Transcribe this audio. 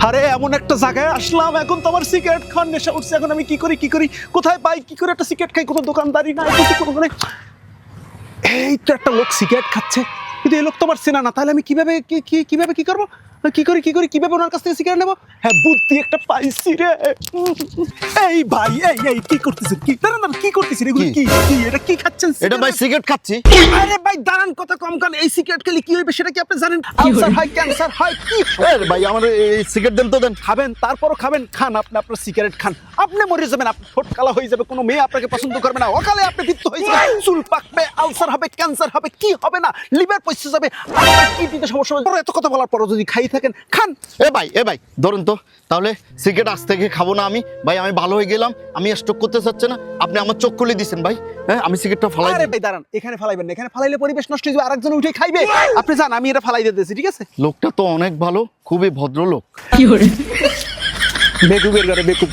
আরে এমন একটা জায়গায় আসলাম, এখন তো আমার সিগারেট খাওয়ার নেশা উঠছে। এখন আমি কি করি, কোথায় পাই, কি করে একটা সিগারেট খাই? কোনো দোকানদারি নাই, কিছু কোনো মানে। এই তো একটা লোক সিগারেট খাচ্ছে, কিন্তু এই লোক তো আমার চেনা না। তাহলে আমি কিভাবে কি করবো? কিভাবে ওনার কাছ থেকে সিগারেট নেবো? হ্যাঁ, বুদ্ধি একটা পাইছি রে। এই ভাই, এই কি করতেছেন? দাঁড়ান, কি করতেছেন? এগুলো কি এটা কি খাচ্ছেন? এটা ভাই সিগারেট খাচ্ছি। আরে ভাই দাঁড়ান, কথা কম খান। এই সিগারেট খেলে কি হইবে সেটা কি আপনি জানেন? আলসার হয়, ক্যান্সার হয়, কি ভাই আমার এই সিগারেট দেন তো দেন। খাবেন, তারপরও খাবেন, খান। আপনি আপনার সিগারেট খান, আপনি মরে যাবেন, আপনি ঠোঁট কালা হয়ে যাবে, কোনো মেয়ে আপনাকে পছন্দ করবে না, অকালে আপনি মৃত্যু হয়ে যাবে, চুল পাকবে, আলসার হবে, ক্যান্সার হবে, কি হবে না, লিভার পচে যাবে, আপনার কিডনিতে সমস্যা হবে। এত কথা বলার পরও যদি খাই থাকেন, খান। এ ভাই ধরুন তো, তাহলে সিগারেট আজ থেকে খাবো না আমি। ভাই আমি ভালো হয়ে গেলাম, আমি স্ট্রোক করতে চাচ্ছে না, আপনি আমার চোখ খুলে দিয়েছেন ভাই। হ্যাঁ, আমি সিগারেটটা ফালাই। আরে ভাই দাঁড়ান, এখানে ফালাইবেন না, এখানে ফালাইলে পরিবেশ নষ্ট হয়ে যাবে, আরেকজন উঠে খাইবে। আপনি যান, আমি এটা ফালাই দিতেছি, ঠিক আছে? লোকটা তো অনেক ভালো, খুবই ভদ্র লোক। বেকুবের ঘরে বেকুব।